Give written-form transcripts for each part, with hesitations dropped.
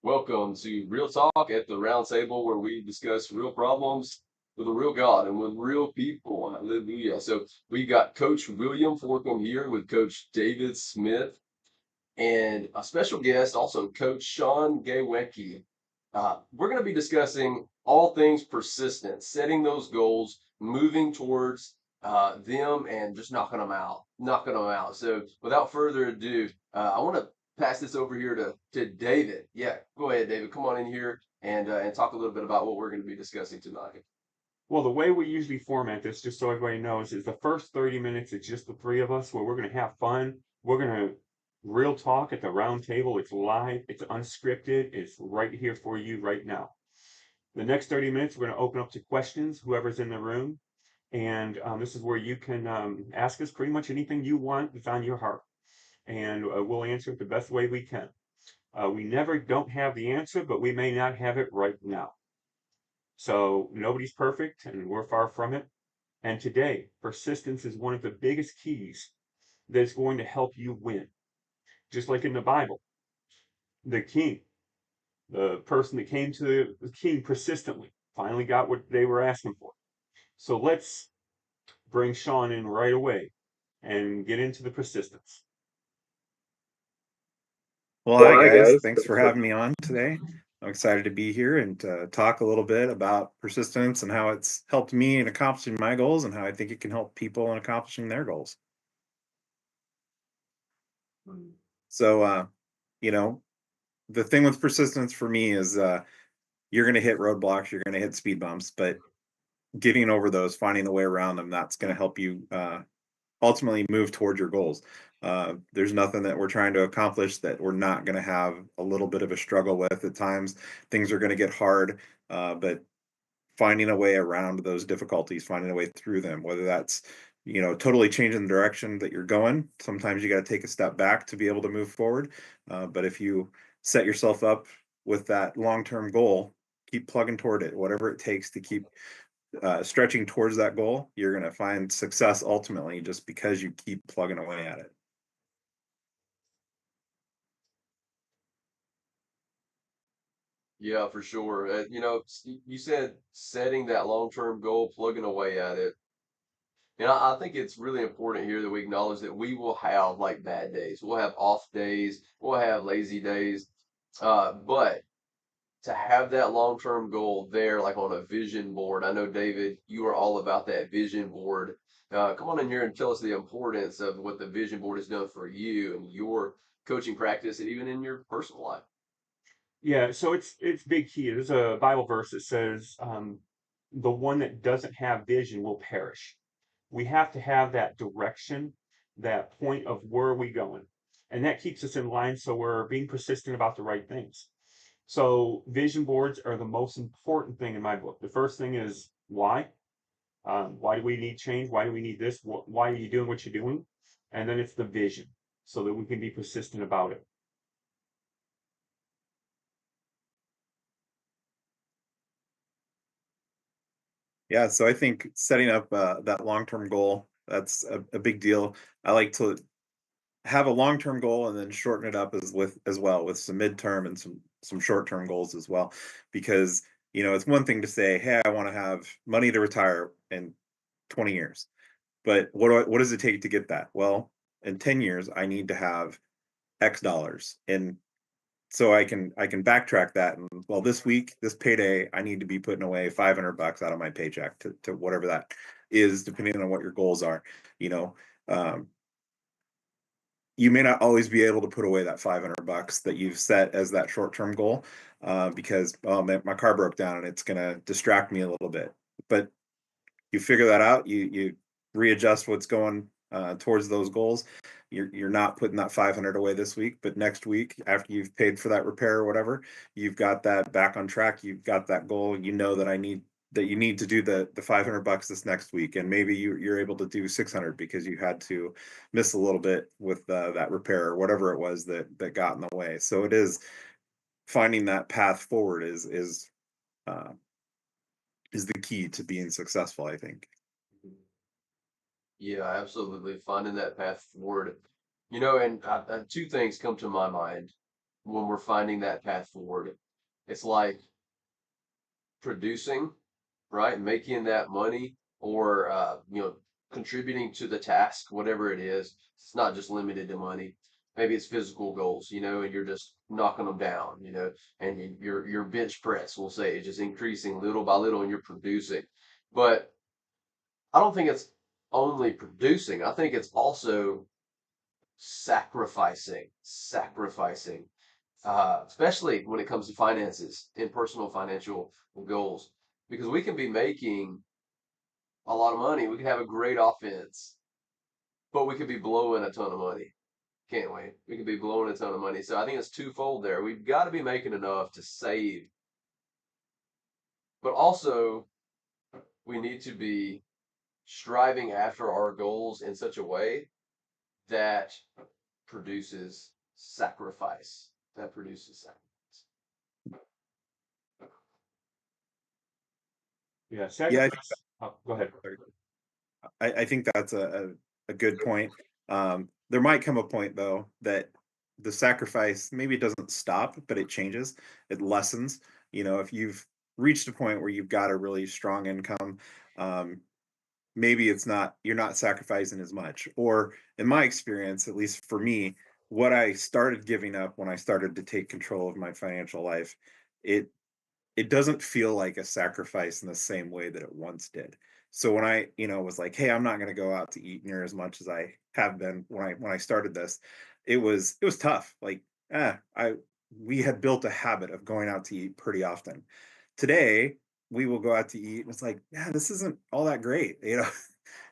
Welcome to Real Talk at the Round Table, where we discuss real problems with a real God and with real people. Hallelujah. So we got Coach William Forkham here with Coach David Smith and a special guest, also Coach Sean Gewecke. We're going to be discussing all things persistence, setting those goals, moving towards them, and just knocking them out. So without further ado, I want to pass this over here to David. Yeah, go ahead, David. Come on in here and talk a little bit about what we're going to be discussing tonight. Well, the way we usually format this, just so everybody knows, is the first 30 minutes, it's just the three of us where we're going to have fun. We're going to real talk at the round table. It's live, it's unscripted, it's right here for you right now. The next 30 minutes, we're going to open up to questions, whoever's in the room. And this is where you can ask us pretty much anything you want that's on your heart. And we'll answer it the best way we can. We never don't have the answer, but we may not have it right now. So nobody's perfect, and we're far from it. And today, persistence is one of the biggest keys that's going to help you win. Just like in the Bible, the king, the person that came to the king persistently, finally got what they were asking for. So let's bring Sean in right away and get into the persistence. Well, hi guys. Thanks for having me on today. I'm excited to be here and talk a little bit about persistence and how it's helped me in accomplishing my goals and how I think it can help people in accomplishing their goals. So, the thing with persistence for me is you're going to hit roadblocks, you're going to hit speed bumps, but getting over those, finding a way around them, that's going to help you ultimately move towards your goals. There's nothing that we're trying to accomplish that we're not going to have a little bit of a struggle with at times. Things are going to get hard, but finding a way around those difficulties, finding a way through them, whether that's totally changing the direction that you're going. Sometimes you got to take a step back to be able to move forward. But if you set yourself up with that long-term goal, keep plugging toward it, whatever it takes to keep stretching towards that goal, you're going to find success ultimately just because you keep plugging away at it. Yeah, for sure. You said setting that long-term goal, plugging away at it. And I think it's really important here that we acknowledge that we will have like bad days. We'll have off days. We'll have lazy days. But to have that long-term goal there, like on a vision board, I know, David, you are all about that vision board. Come on in here and tell us the importance of what the vision board has done for you and your coaching practice and even in your personal life. Yeah, so it's big key. There's a Bible verse that says, the one that doesn't have vision will perish. We have to have that direction, that point of where are we going. And that keeps us in line so we're being persistent about the right things. So vision boards are the most important thing in my book. The first thing is why. Why do we need change? Why do we need this? Why are you doing what you're doing? And then it's the vision so that we can be persistent about it. Yeah, so I think setting up that long-term goal, that's a big deal. I like to have a long-term goal and then shorten it up as well with some midterm and some short-term goals as well, because it's one thing to say, hey, I want to have money to retire in 20 years, but what does it take to get that? Well, in 10 years I need to have X dollars, and so I can backtrack that, and well, this week, this payday, I need to be putting away $500 out of my paycheck to whatever that is, depending on what your goals are. you know um, you may not always be able to put away that $500 that you've set as that short-term goal, because my car broke down and it's going to distract me a little bit. But you figure that out, you readjust what's going towards those goals. You're not putting that 500 away this week, but next week, after you've paid for that repair or whatever, you've got that back on track. You've got that goal. You know that you need to do the $500 this next week, and maybe you're able to do 600 because you had to miss a little bit with that repair or whatever it was that got in the way. So it is finding that path forward is is the key to being successful, I think. Yeah, absolutely. Finding that path forward. You know, and two things come to my mind when we're finding that path forward. It's like producing, right? Making that money or, contributing to the task, whatever it is. It's not just limited to money. Maybe it's physical goals, and you're just knocking them down, and your bench press, we'll say, is just increasing little by little and you're producing. But I don't think it's only producing. I think it's also sacrificing, especially when it comes to finances and personal financial goals, because we can be making a lot of money. We can have a great offense, but we could be blowing a ton of money, can't we? We could be blowing a ton of money. So I think it's twofold there. We've got to be making enough to save, but also we need to be striving after our goals in such a way that produces sacrifice. That produces sacrifice. Yeah, Yeah, sacrifice. Oh, go ahead. I think that's a good point. There might come a point though that the sacrifice maybe it doesn't stop, but it changes, it lessens. If you've reached a point where you've got a really strong income, um, maybe you're not sacrificing as much. Or in my experience, at least for me, what I started giving up when I started to take control of my financial life, it it doesn't feel like a sacrifice in the same way that it once did. So when I, was like, hey, I'm not going to go out to eat near as much as I have been when I started this, it was tough. Like, I we had built a habit of going out to eat pretty often. Today, we will go out to eat and it's like, yeah, this isn't all that great.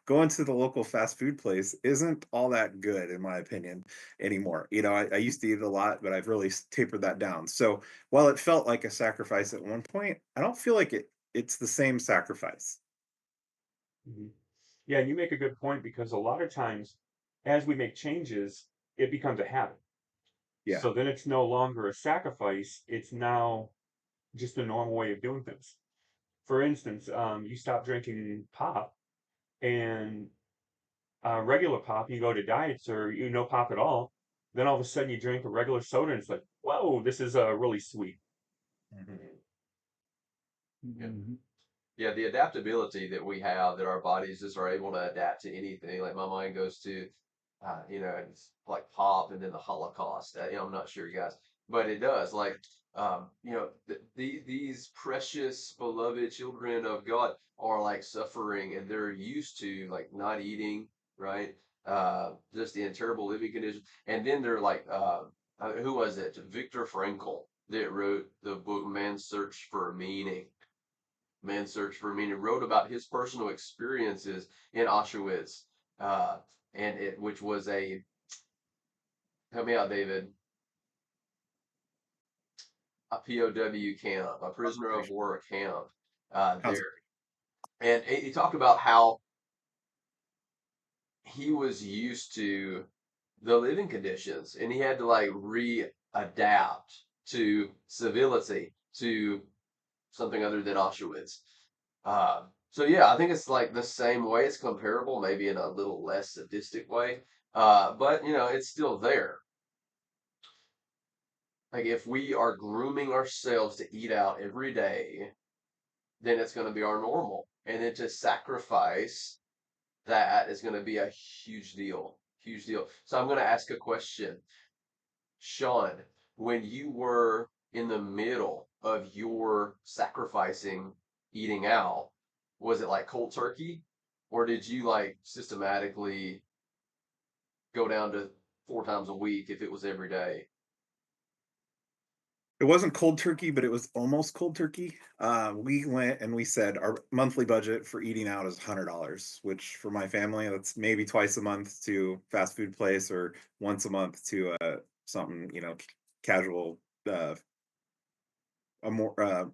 Going to the local fast food place isn't all that good in my opinion anymore. I used to eat it a lot, but I've really tapered that down. So while it felt like a sacrifice at one point, I don't feel like it's the same sacrifice. Mhm. Yeah, you make a good point because a lot of times, as we make changes, it becomes a habit. Yeah. So then it's no longer a sacrifice, it's now just a normal way of doing things. For instance, you stop drinking pop and regular pop, you go to diets or no pop at all, then all of a sudden you drink a regular soda and it's like, whoa, this is really sweet. Mhm. Yeah. Yeah, the adaptability that we have, that our bodies just are able to adapt to anything. Like my mind goes to, it's like pop and then the Holocaust. I'm not sure, you guys, but it does. Like, these precious, beloved children of God are like suffering, and they're used to like not eating, right? Just in terrible living conditions, and then they're like, who was it? Viktor Frankl that wrote the book Man's Search for Meaning. Man's Search for Meaning, wrote about his personal experiences in Auschwitz, uh, which was help me out, David, a POW camp, a prisoner of war camp, Sounds there. And he talked about how he was used to the living conditions and he had to like readapt to civility, to something other than Auschwitz. So yeah, I think it's like the same way. It's comparable, maybe in a little less sadistic way. But it's still there. Like if we are grooming ourselves to eat out every day, then it's going to be our normal. And then to sacrifice that is going to be a huge deal. Huge deal. So I'm going to ask a question. Sean, when you were in the middle of your sacrificing eating out, was it like cold turkey? Or did you like systematically go down to 4 times a week if it was every day? It wasn't cold turkey, but it was almost cold turkey. We went and we said our monthly budget for eating out is $100, which for my family, that's maybe twice a month to fast food place or once a month to something, casual, a more, I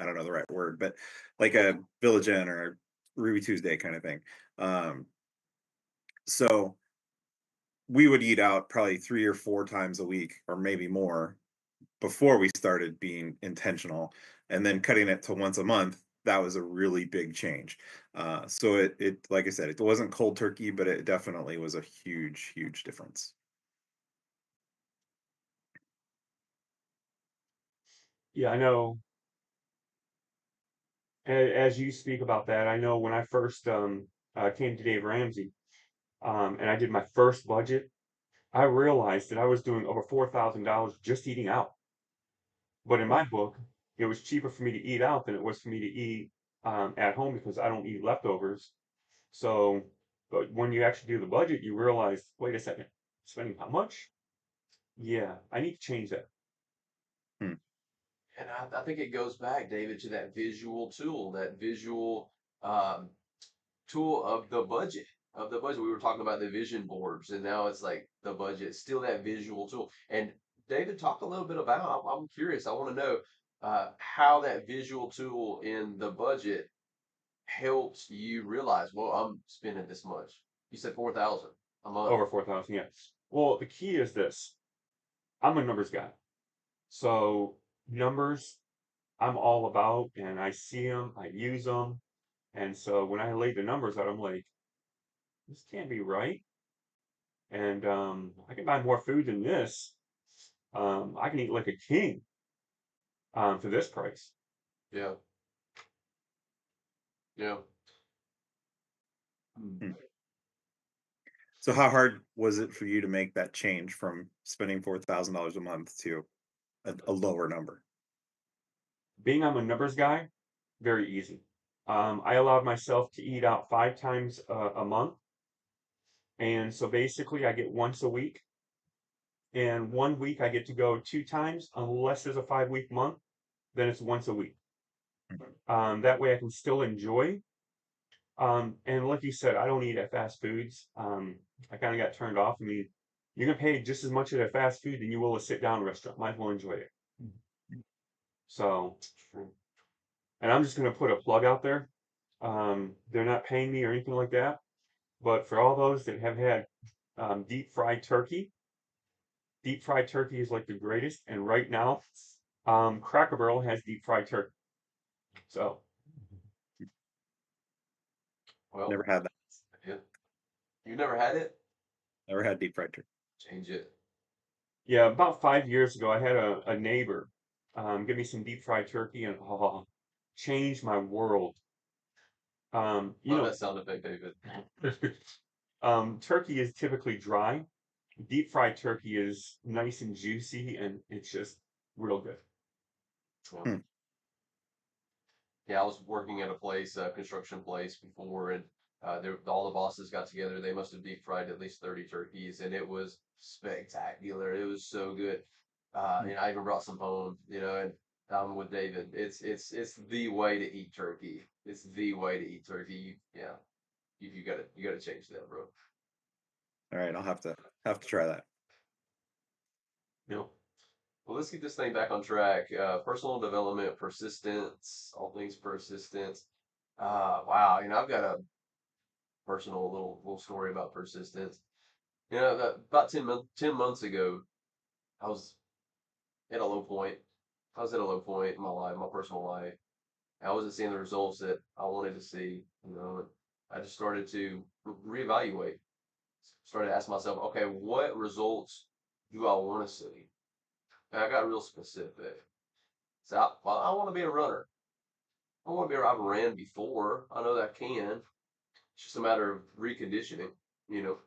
don't know the right word, but like a Village Inn or a Ruby Tuesday kind of thing. Um, so we would eat out probably 3 or 4 times a week, or maybe more, before we started being intentional, and then cutting it to once a month, that was a really big change. So it like I said, it wasn't cold turkey, but it definitely was a huge difference. Yeah, I know. As you speak about that, I know when I first came to Dave Ramsey, and I did my first budget, I realized that I was doing over $4,000 just eating out. But in my book, it was cheaper for me to eat out than it was for me to eat at home because I don't eat leftovers. So, but when you actually do the budget, you realize, wait a second, spending how much? Yeah, I need to change that. Hmm. And I think it goes back, David, to that visual tool, that visual um, tool of the budget. Of the budget, we were talking about the vision boards, and now it's like the budget, still that visual tool. And David, talk a little bit about. I'm curious. I want to know how that visual tool in the budget helps you realize, well, I'm spending this much. You said 4,000 a month. Over 4,000, yeah. Well, the key is this. I'm a numbers guy. So numbers, I'm all about, and I see them, I use them. And so when I lay the numbers out, I'm like, this can't be right. And I can buy more food than this. I can eat like a king for this price. Yeah, yeah. Hmm. Hmm. So how hard was it for you to make that change from spending $4,000 a month to a lower number? Being I'm a numbers guy, very easy. I allowed myself to eat out 5 times a month. And so basically, I get once a week. And 1 week, I get to go 2 times, unless there's a 5 week month, then it's once a week. That way, I can still enjoy. And like you said, I don't eat at fast foods. I kind of got turned off. I mean, you're gonna pay just as much at a fast food than you will a sit down restaurant. Might as well enjoy it. So, and I'm just gonna put a plug out there. They're not paying me or anything like that. But for all those that have had deep fried turkey, deep fried turkey is like the greatest. And right now, Cracker Barrel has deep fried turkey. So Well, Never had that. yeah. You never had it? Never had deep fried turkey. Change it. yeah, about 5 years ago, I had a neighbor give me some deep fried turkey, and changed my world. You Love know, that sound effect, David. turkey is typically dry. Deep fried turkey is nice and juicy, and it's just real good. Well, Hmm. yeah, I was working at a place, a construction place before, and all the bosses got together. They must have deep fried at least 30 turkeys, and it was spectacular. It was so good. Hmm. And I even brought some home, and I'm with David. It's the way to eat turkey. It's the way to eat turkey. Yeah, you gotta change that, bro. All right, I'll have to try that. Yep. Well, let's get this thing back on track. Personal development, persistence, all things persistence. Wow, I've got a personal little story about persistence. About 10 months ago, I was at a low point. I was at a low point in my life, my personal life. I wasn't seeing the results that I wanted to see. I just started to reevaluate. Started to ask myself, okay, what results do I want to see? And I got real specific. So, I want to be a runner. I want to be. I've ran before. I know that I can. It's just a matter of reconditioning. You know,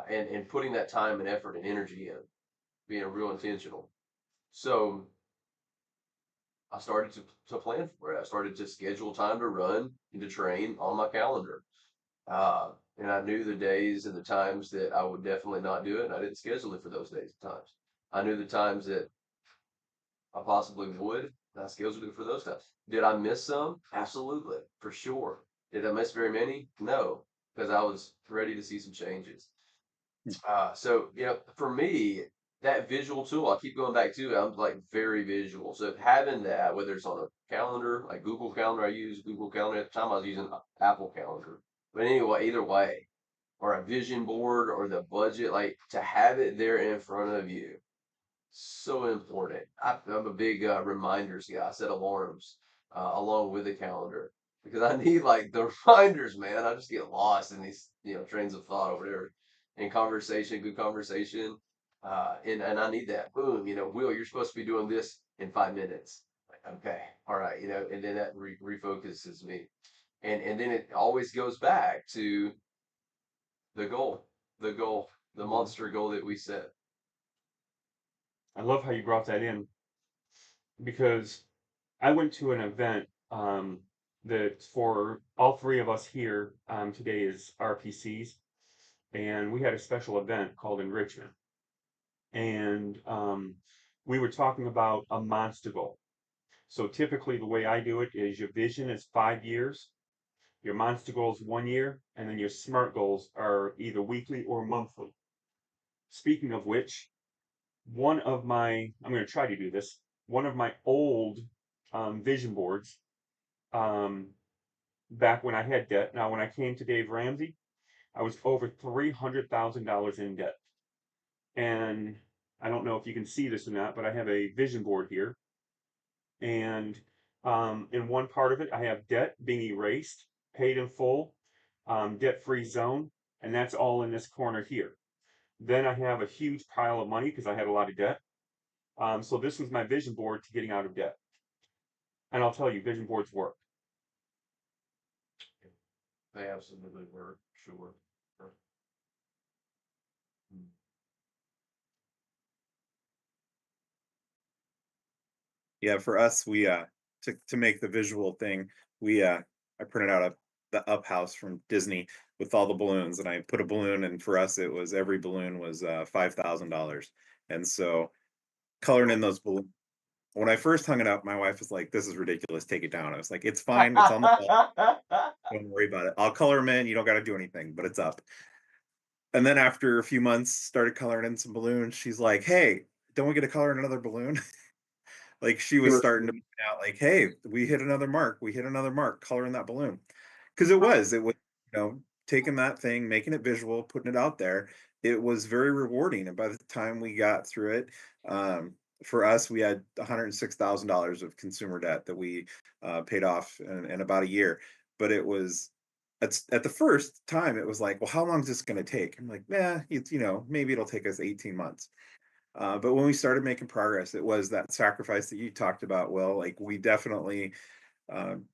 and putting that time and effort and energy in, being real intentional. So I started to plan for it. I started to schedule time to run and to train on my calendar. And I knew the days and the times that I would definitely not do it, and I didn't schedule it for those days and times. I knew the times that I possibly would, and I scheduled it for those times. Did I miss some? Absolutely, for sure. Did I miss very many? No, because I was ready to see some changes. Hmm. So for me, that visual tool, I keep going back to it. I'm like very visual. So having that, whether it's on a calendar, like Google Calendar, I use Google Calendar at the time. I was using Apple Calendar, but anyway, either way, or a vision board or the budget, like to have it there in front of you, so important. I'm a big reminders guy. I set alarms. along with a calendar because I need like the reminders, man. I just get lost in these, trains of thought over there in conversation, good conversation. And I need that boom, Will, you're supposed to be doing this in 5 minutes. Like, okay, all right, and then that refocuses me. And then it always goes back to the goal, the goal, the Mhm. monster goal that we set. I love how you brought that in because I went to an event that for all three of us here today is RPCs, and we had a special event called Enrichment. And we were talking about a monster goal. So typically, the way I do it is your vision is 5 years, your monster goal is 1 year, and then your SMART goals are either weekly or monthly. Speaking of which, I'm going to try to do this, one of my old vision boards, um, back when I had debt. Now, when I came to Dave Ramsey, I was over $300,000 in debt. And I don't know if you can see this or not, but I have a vision board here. And in one part of it, I have debt being erased, paid in full, debt-free zone, and that's all in this corner here. Then I have a huge pile of money because I had a lot of debt. So this was my vision board to getting out of debt. And I'll tell you, vision boards work. They absolutely were, sure. Sure. Mm. Yeah, for us, we to make the visual thing, we I printed out the up house from Disney with all the balloons, and I put a balloon, and for us it was every balloon was $5,000. And so coloring in those balloons. When I first hung it up, my wife was like, "This is ridiculous. Take it down." I was like, "It's fine. It's on the wall. Don't worry about it. I'll color them in. You don't got to do anything, but it's up." And then after a few months, started coloring in some balloons. She's like, "Hey, don't we get to color in another balloon?" Like she was Sure. starting to point out, like, "Hey, we hit another mark. We hit another mark. Coloring that balloon." Because it was, taking that thing, making it visual, putting it out there. It was very rewarding. And by the time we got through it, um, for us, we had $106,000 of consumer debt that we paid off in about a year. But it was at the first time, it was like, well, how long is this going to take? I'm like, yeah, maybe it'll take us 18 months. But when we started making progress, it was that sacrifice that you talked about. Well, like we definitely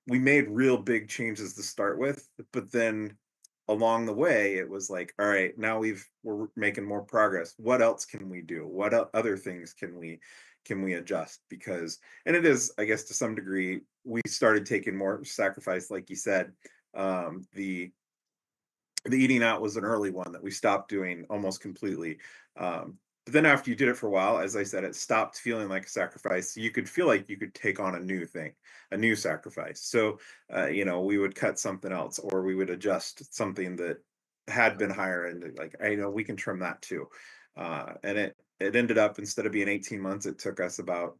we made real big changes to start with, but then along the way, it was like, all right, now we're making more progress. What else can we do? What other things can we adjust? Because, and it is, I guess, to some degree, we started taking more sacrifice, like you said. The eating out was an early one that we stopped doing almost completely. But then after you did it for a while, as I said, it stopped feeling like a sacrifice. You could feel like you could take on a new thing, a new sacrifice. So, we would cut something else, or we would adjust something that had been higher, and like, I know we can trim that too. And it ended up, instead of being 18 months, it took us about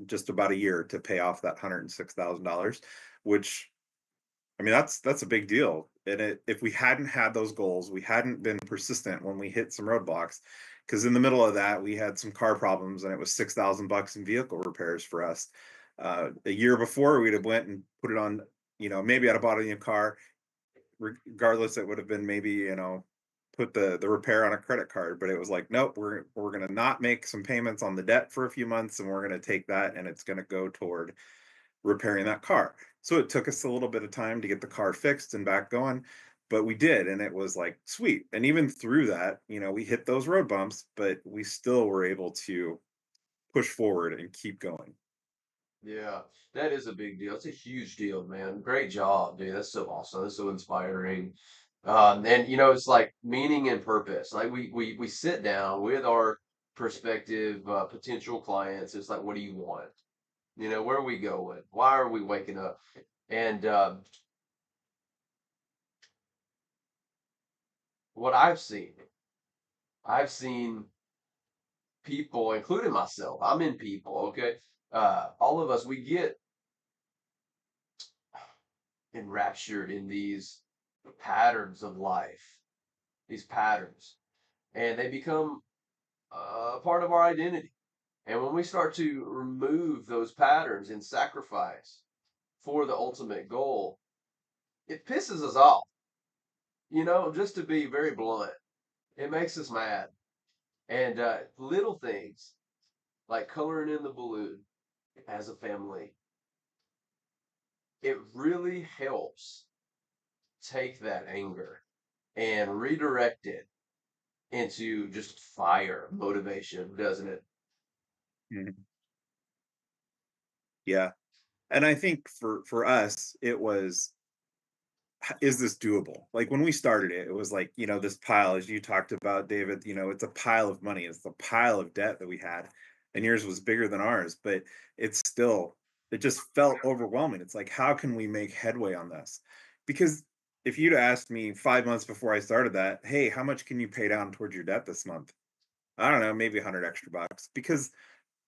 just about a year to pay off that $106,000, which, I mean, that's a big deal. And if we hadn't had those goals, we hadn't been persistent when we hit some roadblocks, because in the middle of that, we had some car problems, and it was $6,000 in vehicle repairs for us. A year before, we'd have went and put it on, maybe I'd have bought a new car. Regardless, it would have been maybe, put the repair on a credit card. But it was like, nope, we're gonna not make some payments on the debt for a few months, and we're gonna take that, and it's gonna go toward repairing that car. So it took us a little bit of time to get the car fixed and back going, but we did, and it was like sweet. And even through that, we hit those road bumps, but we still were able to push forward and keep going. Yeah, that is a big deal. It's a huge deal, man. Great job, dude. That's so awesome. That's so inspiring. And it's like meaning and purpose. Like we sit down with our prospective potential clients. It's like, what do you want? Where are we going? Why are we waking up? And what I've seen people, including myself. I'm in people. Okay, all of us, we get enraptured in these patterns of life, these patterns, and they become a part of our identity. And when we start to remove those patterns in sacrifice, for the ultimate goal, it pisses us off. Just to be very blunt, it makes us mad. And little things like coloring in the balloon as a family, it really helps take that anger and redirect it into just fire motivation, doesn't it? Mhm. Yeah. And I think for us, it was, is this doable? Like when we started it, it was like, this pile, as you talked about, David, it's a pile of money. It's a pile of debt that we had. And yours was bigger than ours, but it's still, it just felt overwhelming. It's like, how can we make headway on this? Because if you'd asked me 5 months before I started that, hey, how much can you pay down towards your debt this month? I don't know, maybe 100 extra bucks, because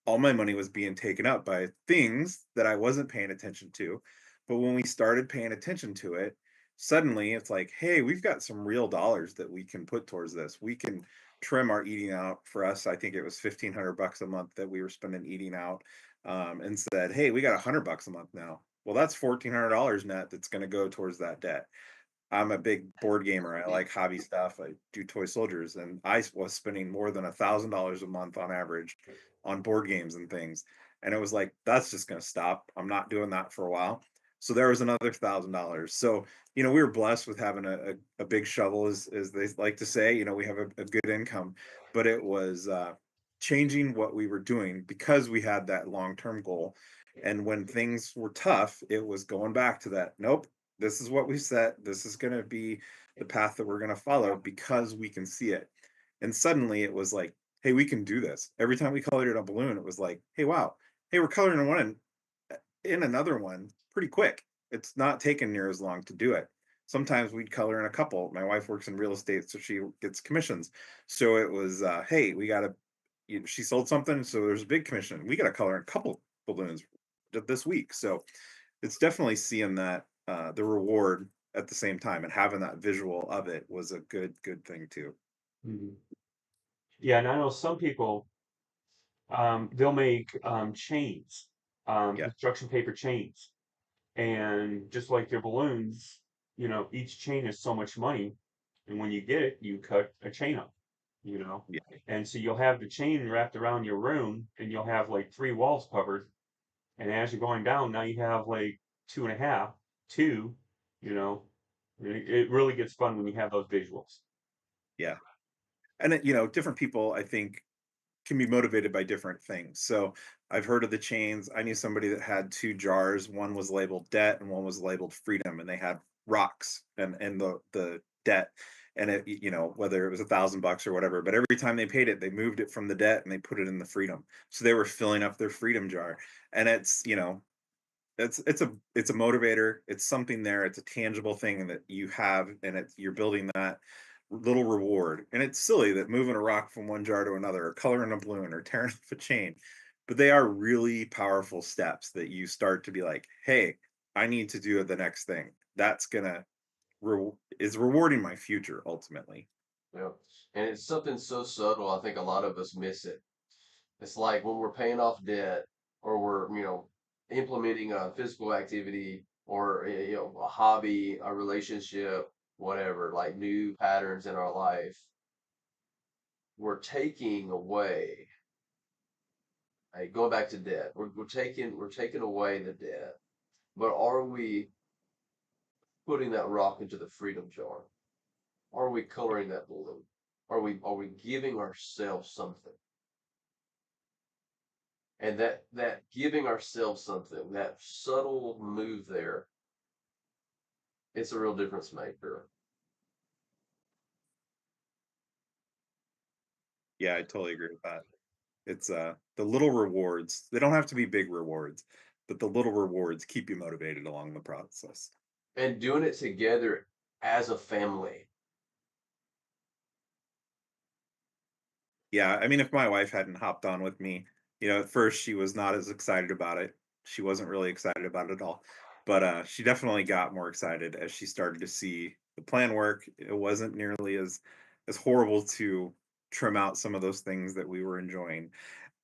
all my money was being taken up by things that I wasn't paying attention to. But when we started paying attention to it, suddenly it's like, hey, we've got some real dollars that we can put towards this. We can trim our eating out. For us, I think it was 1,500 bucks a month that we were spending eating out, and said, hey, we got 100 bucks a month now. Well, that's $1,400 net that's going to go towards that debt. I'm a big board gamer. I like hobby stuff. I do toy soldiers, and I was spending more than $1,000 a month on average on board games and things. And it was like, that's just going to stop. I'm not doing that for a while. So there was another $1,000. So we were blessed with having a big shovel, as they like to say. We have a good income, but it was changing what we were doing because we had that long term goal. And when things were tough, it was going back to that. Nope, this is what we set. This is going to be the path that we're going to follow because we can see it. And suddenly it was like, hey, we can do this. Every time we colored in a balloon, it was like, hey, wow, hey, we're coloring in one in another one pretty quick. It's not taking near as long to do it. Sometimes we'd color in a couple. My wife works in real estate, so she gets commissions. So it was, hey, we got to, she sold something, so there's a big commission. We got to color in a couple balloons this week. So it's definitely seeing that the reward at the same time, and having that visual of it was a good thing too. Mhm. Yeah, and I know some people, they'll make chains, Yeah, construction paper chains. And just like their balloons, each chain is so much money. And when you get it, you cut a chain up, you know. yeah, And so you'll have the chain wrapped around your room and you'll have like three walls covered. And as you're going down, now you have like two and a half, two, you know. It really gets fun when you have those visuals. yeah. And different people, I think, can be motivated by different things. So I've heard of the chains. I knew somebody that had two jars. One was labeled debt and one was labeled freedom, and they had rocks and the debt. And it, whether it was $1,000 or whatever, but every time they paid it, they moved it from the debt and they put it in the freedom. So they were filling up their freedom jar. And it's a motivator. It's something there. It's a tangible thing that you have, and you're building that little reward. And it's silly that moving a rock from one jar to another, or coloring a balloon, or tearing off a chain, but they are really powerful steps that you start to be like, hey, I need to do the next thing. That's gonna is rewarding my future ultimately. Yeah. And it's something so subtle, I think a lot of us miss it. It's like when we're paying off debt or we're, implementing a physical activity or, a hobby, a relationship, whatever, like new patterns in our life, we're taking away, like going back to debt, we're taking away the debt. But are we putting that rock into the freedom jar? Are we coloring that balloon? Are we giving ourselves something? And that giving ourselves something, that subtle move there, it's a real difference maker. Yeah, I totally agree with that. It's the little rewards. They don't have to be big rewards, but the little rewards keep you motivated along the process. And doing it together as a family. Yeah, I mean, if my wife hadn't hopped on with me, at first she was not as excited about it. She wasn't really excited about it at all. But she definitely got more excited as she started to see the plan work. It wasn't nearly as horrible to trim out some of those things that we were enjoying.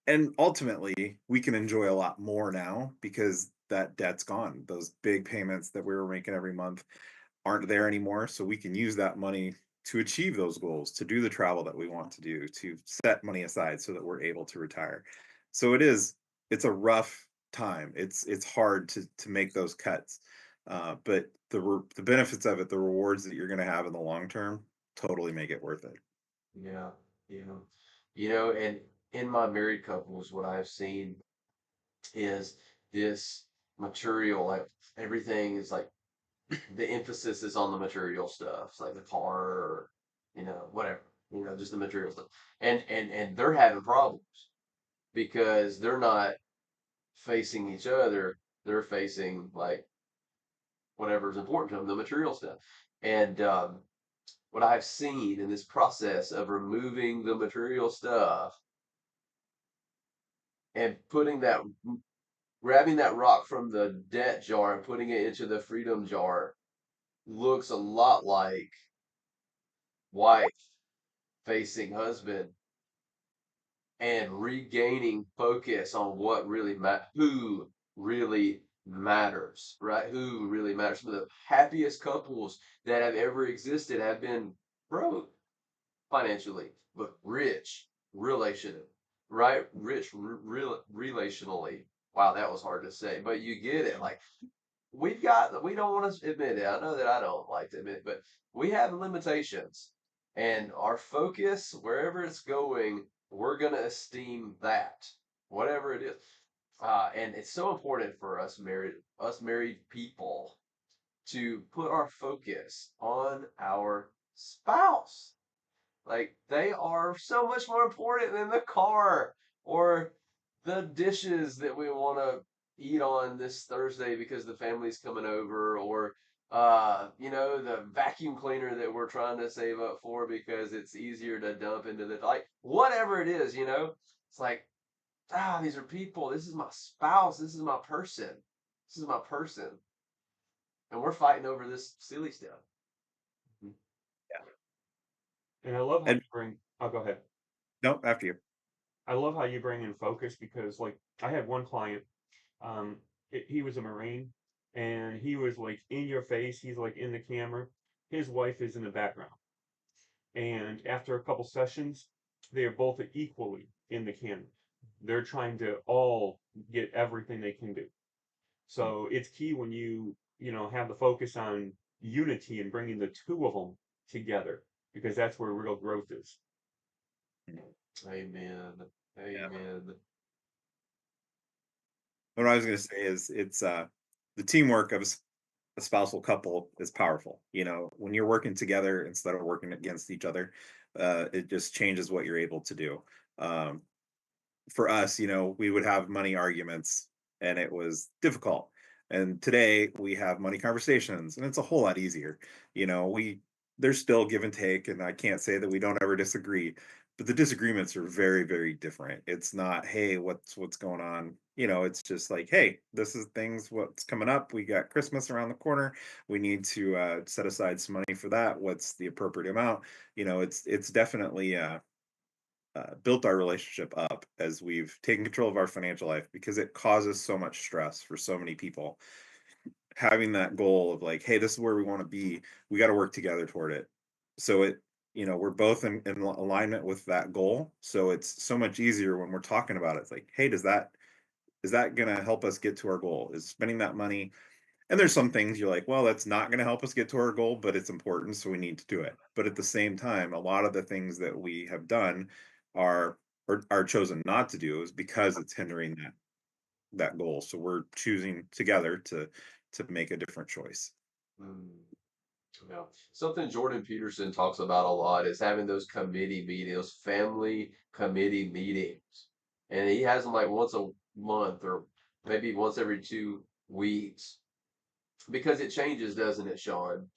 And ultimately, we can enjoy a lot more now because that debt's gone. Those big payments that we were making every month aren't there anymore. So we can use that money to achieve those goals, to do the travel that we want to do, to set money aside so that we're able to retire. So it's a rough time. It's hard to make those cuts. But the benefits of it, the rewards that you're going to have in the long term, totally make it worth it. Yeah, yeah. You know, and in my married couples, what I've seen is this material, like everything is like the emphasis is on the material stuff. It's like the car or, whatever, just the material stuff. And they're having problems because they're not facing each other. They're facing like whatever's important to them, the material stuff. And what I've seen in this process of removing the material stuff and grabbing that rock from the debt jar and putting it into the freedom jar looks a lot like wife facing husband and regaining focus on who really matters, right? Who really matters. Some of the happiest couples that have ever existed have been broke financially, but rich relational, right? Rich relationally. Wow, that was hard to say, but you get it. Like we don't want to admit it. I know that I don't like to admit it, but we have limitations. And our focus, wherever it's going, we're gonna esteem that, whatever it is. And it's so important for us married people to put our focus on our spouse. Like they are so much more important than the car or the dishes that we want to eat on this Thursday because the family's coming over, or the vacuum cleaner that we're trying to save up for because it's easier to dump into the like whatever it is. It's like, these are people. This is my spouse. This is my person. This is my person. And we're fighting over this silly stuff. And I love how And you bring. I'll go ahead. no, after you. I love how you bring in focus because, like, I had one client. Um, he was a Marine, and he was like in your face. He's like in the camera. His wife is in the background, and after a couple sessions, they are both equally in the camera. They're trying to all get everything they can do. So it's key when you have the focus on unity and bringing the two of them together because that's where real growth is. Amen. Yeah. Amen. What I was going to say is it's the teamwork of a spousal couple is powerful. When you're working together instead of working against each other, it just changes what you're able to do. Um, for us, we would have money arguments and it was difficult. And today we have money conversations and it's a whole lot easier. There's still give and take, and I can't say that we don't ever disagree, but the disagreements are very, very different. It's not, hey, what's going on? It's just like, hey, this is what's coming up. We got Christmas around the corner. We need to set aside some money for that. What's the appropriate amount? It's definitely built our relationship up as we've taken control of our financial life because it causes so much stress for so many people. Having that goal of like, hey, this is where we want to be, we got to work together toward it. So we're both in alignment with that goal. So it's so much easier when we're talking about it. It's like, hey, is that going to help us get to our goal? Is spending that money? And there's some things you're like, well, that's not going to help us get to our goal, but it's important, so we need to do it. But at the same time, a lot of the things that we have done are are chosen not to do is because it's hindering that goal. So we're choosing together to make a different choice. Mm. Yeah. Something Jordan Peterson talks about a lot is having those committee meetings, those family committee meetings. And he has them like once a month or maybe once every 2 weeks because it changes, doesn't it, Sean?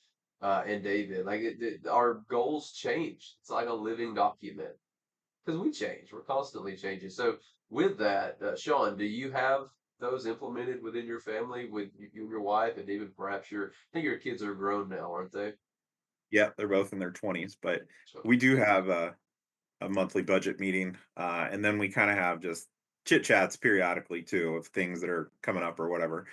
And David, like our goals change. It's like a living document because we change. We're constantly changing. So with that, Sean, do you have those implemented within your family with you and your wife, and David? Perhaps I think your kids are grown now, aren't they? Yeah, they're both in their 20s, but So, we do have a monthly budget meeting, and then we kind of have just chit chats periodically too of things that are coming up or whatever.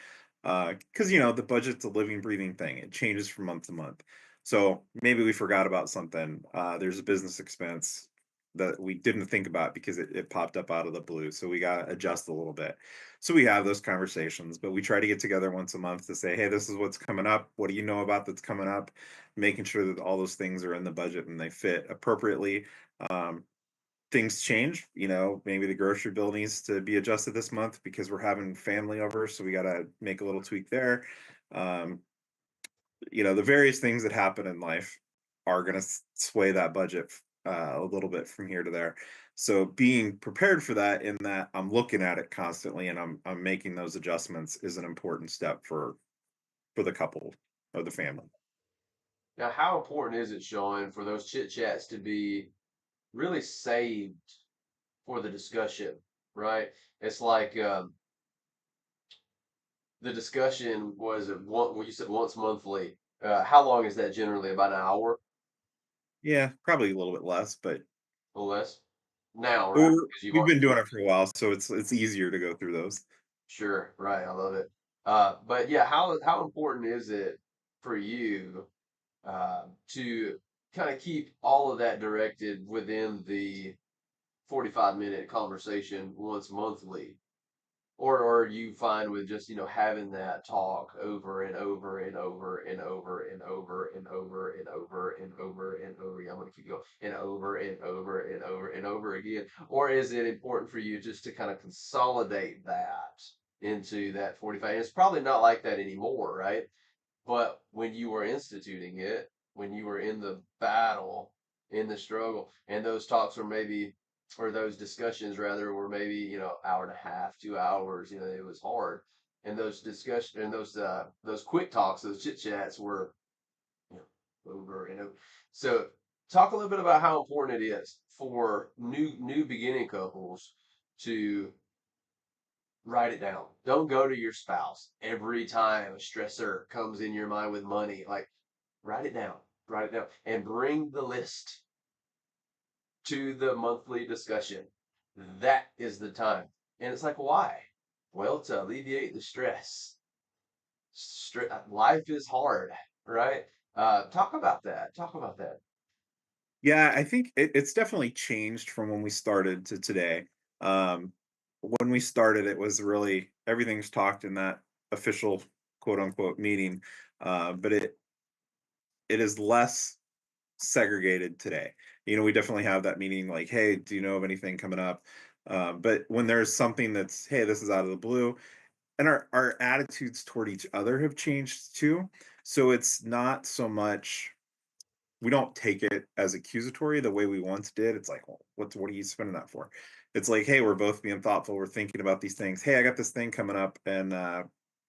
Because you know the budget's a living, breathing thing. It changes from month to month. So maybe we forgot about something. There's a business expense that we didn't think about because it popped up out of the blue. So we got to adjust a little bit. So we have those conversations, but we try to get together once a month to say, hey, this is what's coming up. What do you know about that's coming up? Making sure that all those things are in the budget and they fit appropriately. Um, Things change, you know, maybe the grocery bill needs to be adjusted this month because we're having family over, so we got to make a little tweak there. Um, you know, the various things that happen in life are going to sway that budget a little bit from here to there. So being prepared for that, in that I'm looking at it constantly and I'm making those adjustments, is an important step for the couple or the family. Now, how important is it, Sean, for those chit chats to be really saved for the discussion, right? It's like the discussion was well, you said once monthly. How long is that generally? About an hour Yeah, probably a little bit less, but or less? Now, right? we're, Because you've we've been already doing it for a while, so it's easier to go through those. sure, right. I love it. But yeah, how important is it for you to kind of keep all of that directed within the 45-minute conversation once monthly? Or you find with just, having that talk over and over and over and over and over and over and over and over and over. Yeah, I'm gonna keep going and over and over and over and over again. Or is it important for you just to kind of consolidate that into that 45? And it's probably not like that anymore, right? But when you were instituting it, when you were in the battle, in the struggle, and those talks were maybe, or those discussions rather, were maybe, hour and a half, 2 hours, it was hard. And those discussion and those quick talks, those chit chats were, you over and over. So talk a little bit about how important it is for new beginning couples to write it down. Don't go to your spouse every time a stressor comes in your mind with money. Like, write it down, write it down, and bring the list to the monthly discussion. That is the time. And it's like, why? Well, to alleviate the stress. Life is hard, right? Talk about that. Talk about that. Yeah, I think it's definitely changed from when we started to today. Um, when we started, it was really everything's talked in that official quote unquote meeting, but it is less segregated today. You know, we definitely have that meeting like, hey, do you know of anything coming up? But when there's something that's, hey, this is out of the blue, and our attitudes toward each other have changed too. So it's not so much, we don't take it as accusatory the way we once did. It's like, well, what are you spending that for? It's like, hey, we're both being thoughtful. We're thinking about these things. Hey, I got this thing coming up, and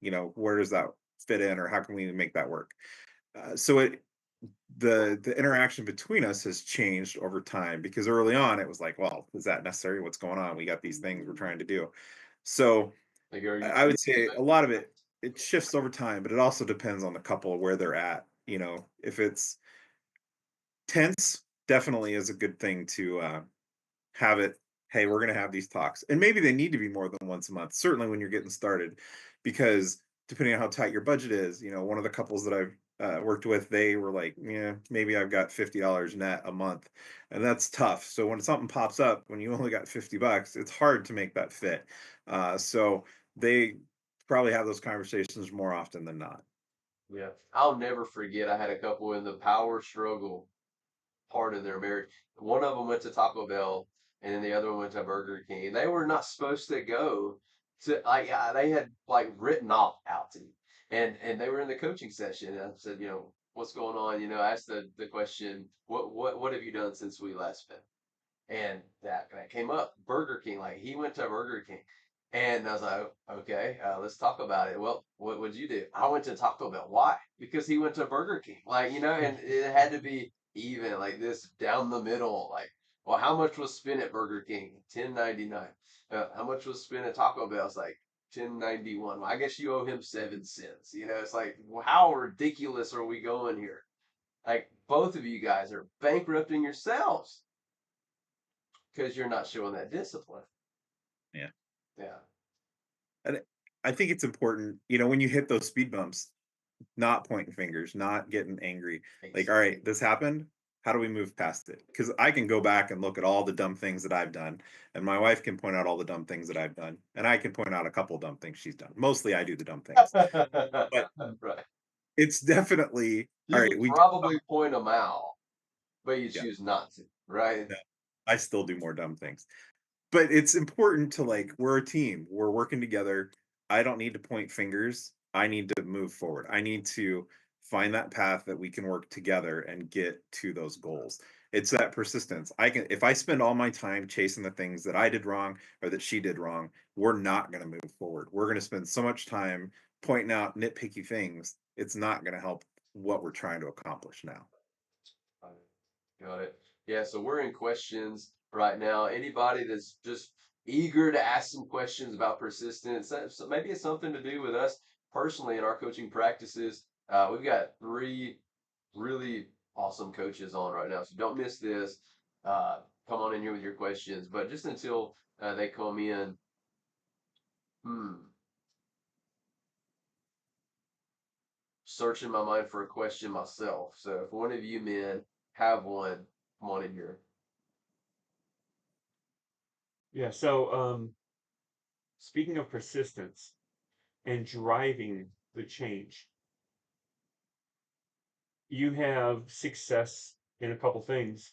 you know, where does that fit in, or how can we make that work? So the interaction between us has changed over time, because early on it was like, well, is that necessary? What's going on? We got these things we're trying to do. So Like, are you? I would say a lot of it shifts over time, but it also depends on the couple where they're at. You know, if it's tense, definitely is a good thing to have it. Hey, we're going to have these talks, and maybe they need to be more than once a month. Certainly when you're getting started, because depending on how tight your budget is, you know, one of the couples that I've worked with, they were like, yeah, maybe I've got $50 net a month, and that's tough. So when something pops up, when you only got $50, it's hard to make that fit. So they probably have those conversations more often than not. Yeah, I'll never forget. I had a couple in the power struggle part of their marriage. One of them went to Taco Bell, and then the other one went to Burger King. They were not supposed to go to, like, they had like written off out to me, and they were in the coaching session. And I said, what's going on? I asked the question, what have you done since we last met? And that came up. Burger King, like he went to Burger King. And I was like, okay, let's talk about it. Well, what would you do? I went to Taco Bell. Why? Because he went to Burger King. Like, and it had to be even, like this down the middle. Like, well, how much was spent at Burger King? $10.99. How much was spent at Taco Bell? It's like $10.91. Well, I guess you owe him 7 cents. It's like, well, how ridiculous are we going here? Like, both of you guys are bankrupting yourselves because you're not showing that discipline. Yeah. Yeah. And I think it's important, when you hit those speed bumps, not pointing fingers, not getting angry. Like, all right, this happened. How do we move past it? Because I can go back and look at all the dumb things that I've done, and my wife can point out all the dumb things that I've done, and I can point out a couple dumb things she's done. Mostly I do the dumb things, but Right. it's definitely all You right. would We probably point them out, but you yeah, choose not to, right? no, I still do more dumb things. But it's important to we're a team. We're working together. I don't need to point fingers. I need to move forward. I need to find that path that we can work together and get to those goals. It's that persistence. If I spend all my time chasing the things that I did wrong or that she did wrong, we're not going to move forward. We're going to spend so much time pointing out nitpicky things. It's not going to help what we're trying to accomplish now. Got it. Yeah, so we're in questions right now. Anybody that's just eager to ask some questions about persistence, so maybe it's something to do with us personally in our coaching practices. We've got three really awesome coaches on right now, so don't miss this. Come on in here with your questions, but just until they come in, searching my mind for a question myself. So if one of you men have one, come on in here. Yeah, so speaking of persistence and driving the change, you have success in a couple things.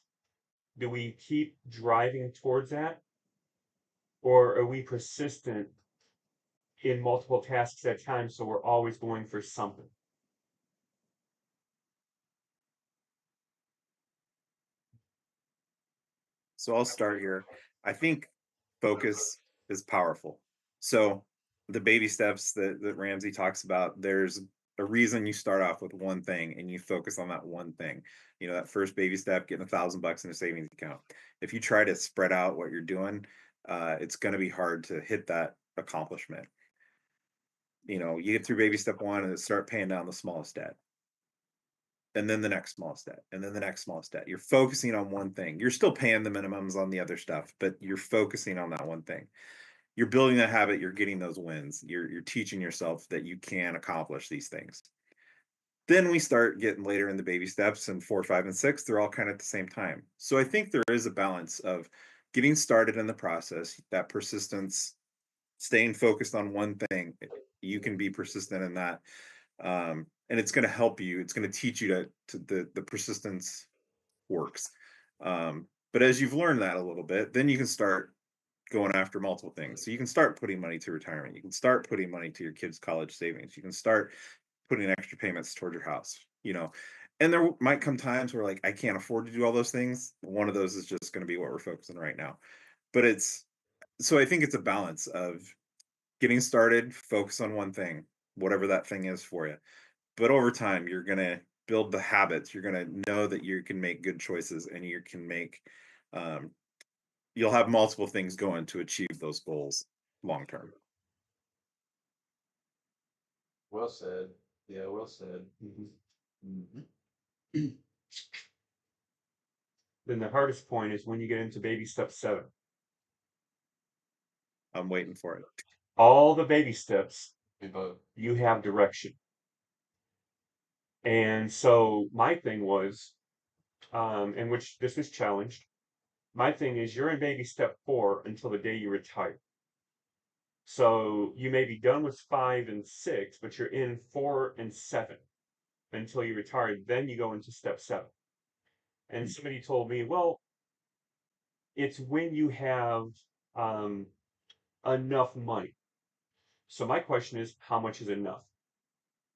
Do we keep driving towards that, or are we persistent in multiple tasks at times so we're always going for something? So I'll start here. I think focus is powerful. So the baby steps that Ramsey talks about, there's a reason you start off with one thing and you focus on that one thing. That first baby step, getting $1,000 in a savings account. If you try to spread out what you're doing, it's going to be hard to hit that accomplishment. You get through baby step one and start paying down the smallest debt, and then the next small step, and then the next small step. You're focusing on one thing. You're still paying the minimums on the other stuff, but you're focusing on that one thing. You're building that habit. You're getting those wins. You're teaching yourself that you can accomplish these things. Then we start getting later in the baby steps, and 4, 5, and 6, they're all kind of at the same time. So I think there is a balance of getting started in the process, that persistence, staying focused on one thing. You can be persistent in that, and it's going to help you. It's going to teach you to the persistence works. But as you've learned that a little bit, then you can start going after multiple things. So you can start putting money to retirement. You can start putting money to your kids' college savings. You can start putting extra payments toward your house. And there might come times where I can't afford to do all those things. One of those is just going to be what we're focusing on right now. But I think it's a balance of getting started, focus on one thing, whatever that thing is for you. But over time, you're going to build the habits. You're going to know that you can make good choices, and you can um, you'll have multiple things going to achieve those goals long term. Well said. Yeah, well said. Then the hardest point is when you get into baby step 7. I'm waiting for it. All the baby steps, We both. you have direction. And so my thing was, in which this was challenged, my thing is you're in baby step 4 until the day you retire. So you may be done with 5 and 6, but you're in 4 and 7 until you retire. Then you go into step 7. And somebody told me, well, it's when you have enough money. So my question is, how much is enough?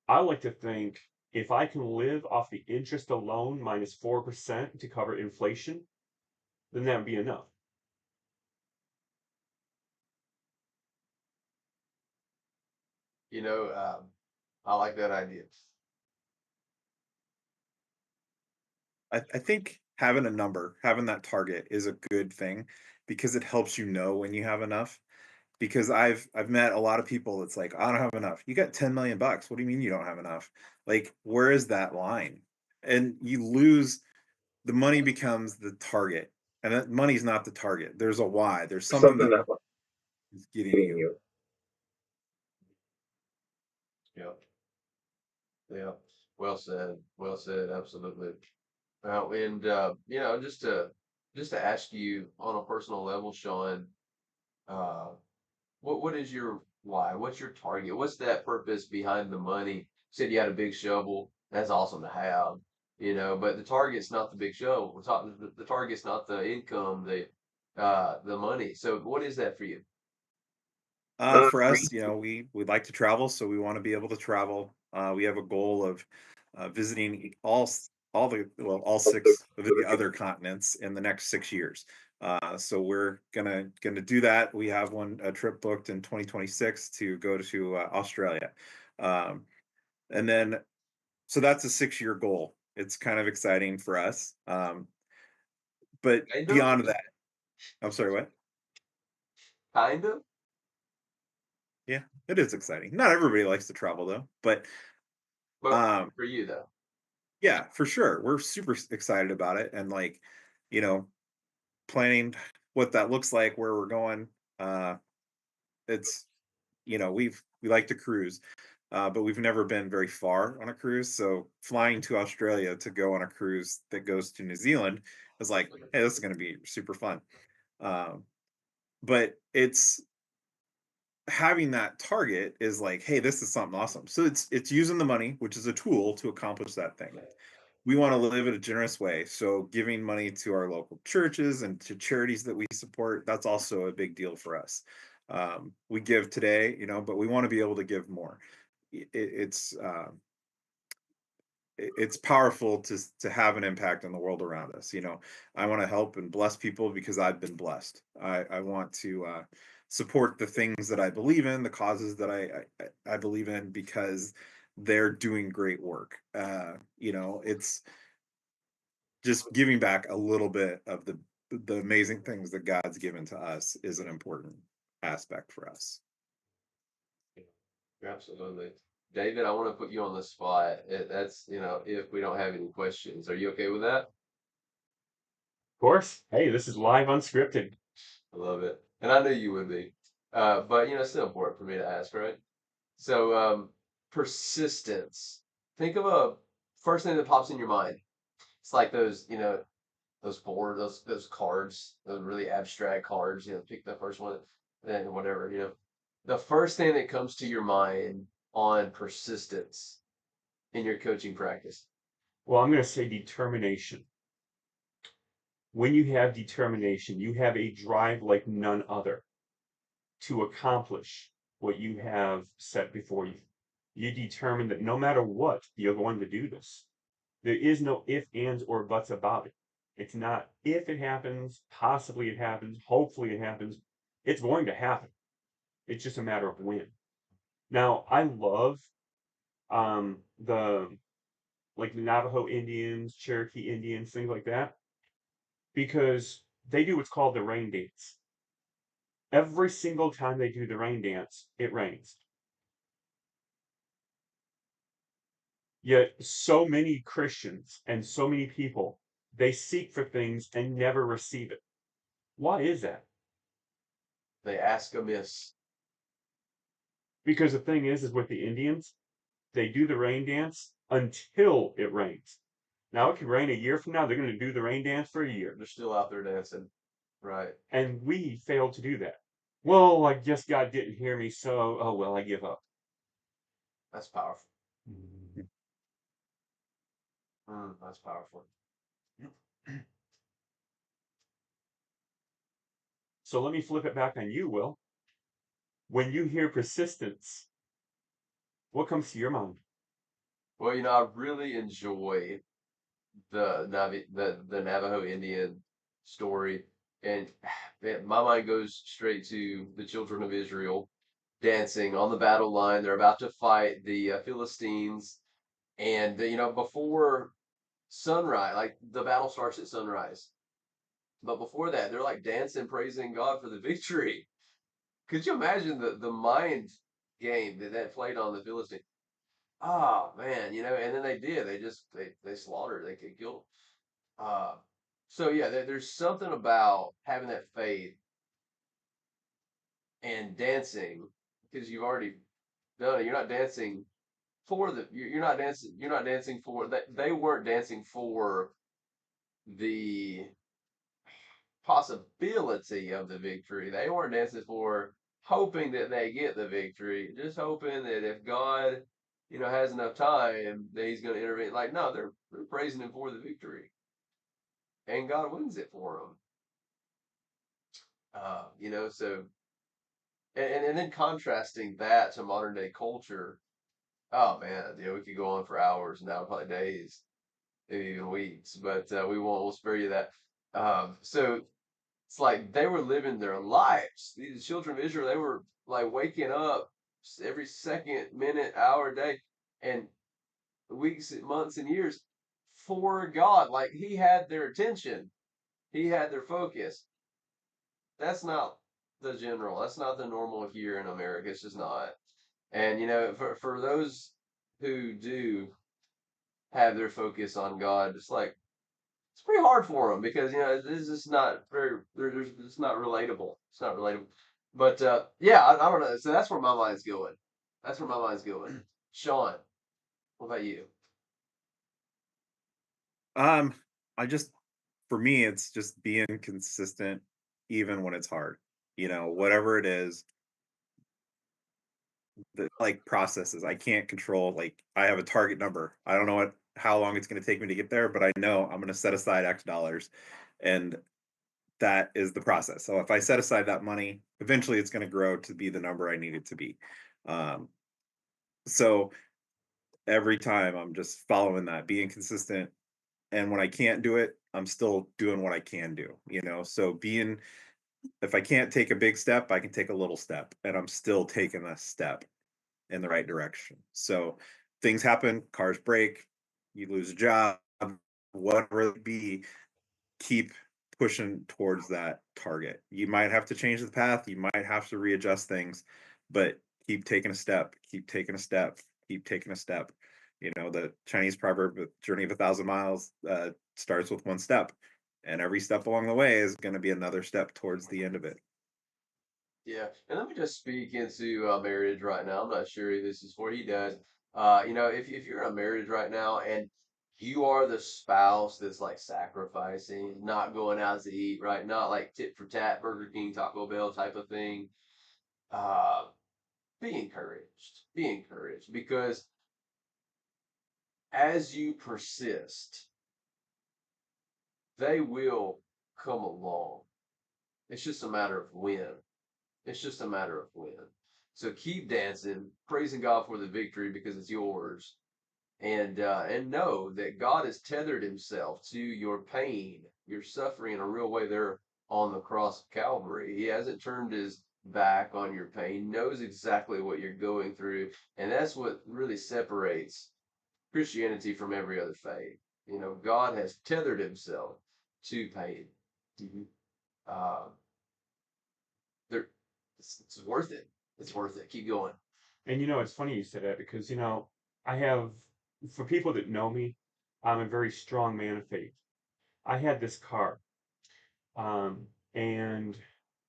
I like to think if I can live off the interest alone minus 4% to cover inflation, then that would be enough. I like that idea. I think having a number, having that target is a good thing because it helps you know when you have enough. Because I've met a lot of people that's like, I don't have enough. You got 10 million bucks. What do you mean you don't have enough? Where is that line? And you lose the money becomes the target. And that money's not the target. There's a why. There's something that is getting you. Yeah. Yeah. Well said. Well said. Absolutely. And just to ask you on a personal level, Sean, uh, what is your why? What's your target? What's that purpose behind the money? You said you had a big shovel. That's awesome to have, but the target's not the big shovel. We're talking the target's not the income, the money. So what is that for you? For us, we'd like to travel, so we want to be able to travel. We have a goal of visiting all six of the other continents in the next 6 years. So we're gonna do that. We have a trip booked in 2026 to go to Australia, um, and then so that's a 6 year goal. It's kind of exciting for us, but Kind of, beyond that, I'm sorry, what? kind of. Yeah, it is exciting. Not everybody likes to travel though, but But um, for you though, yeah, for sure. We're super excited about it and like, you know, planning what that looks like, where we're going. Uh it's we like to cruise, but we've never been very far on a cruise. So flying to Australia to go on a cruise that goes to New Zealand is like, hey, this is gonna be super fun. Um, but it's having that target is like, hey, this is something awesome. So it's using the money, which is a tool to accomplish that thing. We want to live in a generous way. So giving money to our local churches and to charities that we support, that's also a big deal for us. We give today, but we want to be able to give more. It's powerful to have an impact on the world around us. I want to help and bless people because I've been blessed. I want to support the things that I believe in, the causes that I believe in, because they're doing great work. It's just giving back a little bit of the amazing things that God's given to us is an important aspect for us. absolutely. David, I want to put you on the spot. That's, if we don't have any questions, are you okay with that? Of course. Hey, this is live unscripted. I love it. And I knew you would be. But it's still important for me to ask, right? So, persistence. Think of a first thing that pops in your mind. It's like those cards, those really abstract cards, pick the first one, then whatever. The first thing that comes to your mind on persistence in your coaching practice. Well, I'm going to say determination. When you have determination, you have a drive like none other to accomplish what you have set before you. You determine that no matter what, you're going to do this. There is no if, ands, or buts about it. It's not if it happens, possibly it happens, hopefully it happens. It's going to happen. It's just a matter of when. Now, I love the like the Navajo Indians, Cherokee Indians, things like that, because they do what's called the rain dance. Every single time they do the rain dance, it rains. Yet so many Christians and so many people, they seek for things and never receive it. Why is that? They ask amiss. Because the thing is with the Indians, they do the rain dance until it rains. Now it could rain a year from now, they're going to do the rain dance for a year. They're still out there dancing. Right. And we failed to do that. Well, I guess God didn't hear me, so oh well, I give up. That's powerful. That's powerful. So let me flip it back on you, Will. When you hear persistence, what comes to your mind? Well, I really enjoy the Navajo Indian story, and man, my mind goes straight to the children of Israel dancing on the battle line. They're about to fight the Philistines, and before sunrise, like the battle starts at sunrise, but before that, they're like dancing, praising God for the victory. Could you imagine the mind game that played on the Philistines? Ah, man, and then they did. They slaughtered. They killed. Uh, so yeah, there's something about having that faith and dancing because you've already done it. You're not dancing for you're not dancing. You're not dancing for that. They weren't dancing for the possibility of the victory. They weren't dancing for hoping that they get the victory, just hoping that if God, has enough time, that He's going to intervene. Like, no, they're praising Him for the victory, and God wins it for them. So and then contrasting that to modern day culture. Oh man, we could go on for hours now, probably days, maybe even weeks, but we won't. We'll spare you that. So it's like they were living their lives. These children of Israel, they were like waking up every second, minute, hour, day, and weeks, months, and years for God. Like He had their attention, He had their focus. That's not the general. That's not the normal here in America. It's just not. And for those who do have their focus on God, it's pretty hard for them because this is not very. It's not relatable. It's not relatable. But yeah, I don't know. So that's where my mind's going. That's where my mind's going. Sean, what about you? Um, I just for me, it's just being consistent even when it's hard. Whatever it is, the like processes I can't control. Like I have a target number. I don't know how long it's going to take me to get there, but I know I'm going to set aside X dollars, and that is the process. So if I set aside that money, eventually it's going to grow to be the number I need it to be. Um, so every time I'm just following that, being consistent, and when I can't do it, I'm still doing what I can do. So being if I can't take a big step, I can take a little step, and I'm still taking a step in the right direction. So things happen, cars break, you lose a job, whatever it be, keep pushing towards that target. You might have to change the path, you might have to readjust things, but keep taking a step, keep taking a step, keep taking a step. The Chinese proverb, the journey of 1,000 miles starts with one step. And every step along the way is going to be another step towards the end of it. Yeah, and let me just speak into marriage right now. I'm not sure if this is for he does. If you're in a marriage right now and you are the spouse that's like sacrificing, not going out to eat, right? Not like tit for tat, Burger King, Taco Bell type of thing. Uh, be encouraged. Be encouraged because as you persist, they will come along. It's just a matter of when. It's just a matter of when. So keep dancing, praising God for the victory because it's yours, and know that God has tethered Himself to your pain, your suffering in a real way there on the cross of Calvary. He hasn't turned His back on your pain. Knows exactly what you're going through, and that's what really separates Christianity from every other faith. God has tethered Himself to pain. Mm-hmm. Uh, there, it's worth it. It's worth it. Keep going. And it's funny you said that because I have, for people that know me, I'm a very strong man of faith. I had this car, um, and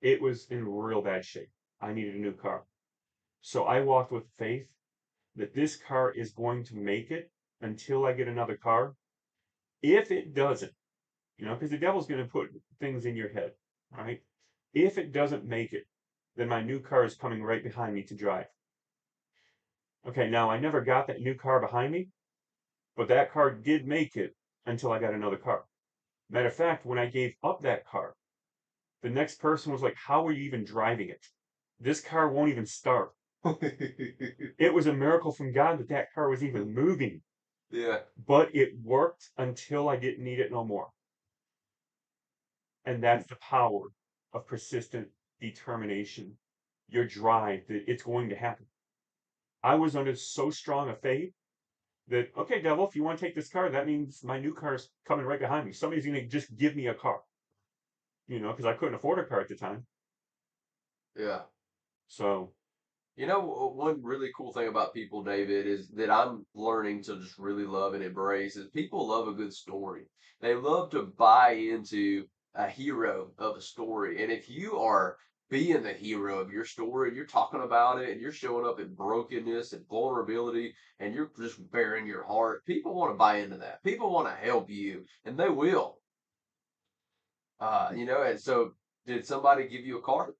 it was in real bad shape. I needed a new car. So I walked with faith that this car is going to make it until I get another car. If it doesn't, because the devil's going to put things in your head, right? If it doesn't make it, then my new car is coming right behind me to drive. Okay, now I never got that new car behind me, but that car did make it until I got another car. Matter of fact, when I gave up that car, the next person was like, "How are you even driving it? This car won't even start." It was a miracle from God that that car was even moving, Yeah. but it worked until I didn't need it no more. And that's the power of persistent determination, your drive that it's going to happen. I was under so strong a faith that, okay, devil, if you want to take this car, that means my new car is coming right behind me. Somebody's going to just give me a car, because I couldn't afford a car at the time. Yeah. So, One really cool thing about people, David, is that I'm learning to just really love and embrace is people love a good story. They love to buy into a hero of a story. And if you are being the hero of your story. You're talking about it and you're showing up in brokenness and vulnerability and you're just bearing your heart. People want to buy into that. People want to help you and they will. And so did somebody give you a card?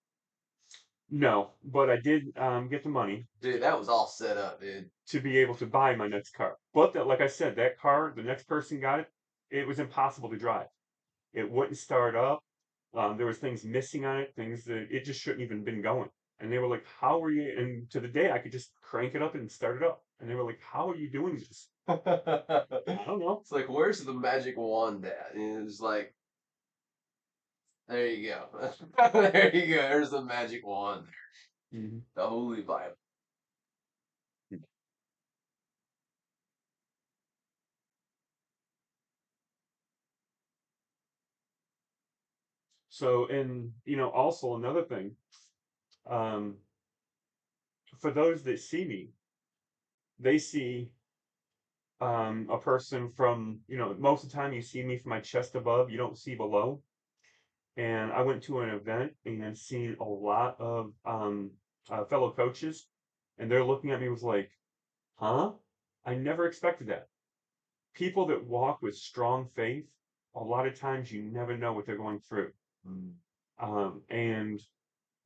No, but I did get the money Dude, that was all set up, dude. to be able to buy my next car. But that, like I said, that car, the next person got it, it was impossible to drive. It wouldn't start up. There was things missing on it, things that it just shouldn't even been going. And they were like, "How are you?" And to the day, I could just crank it up and start it up. And they were like, "How are you doing this?" I don't know. It's like, where's the magic wand at? And it's like, there you go. There you go. There's the magic wand there. Mhm. The Holy Bible. So, and also another thing, um, for those that see me, they see a person from, most of the time you see me from my chest above, you don't see below. And I went to an event and seen a lot of fellow coaches, and they're looking at me with like, huh? I never expected that. People that walk with strong faith, a lot of times you never know what they're going through. Mm. And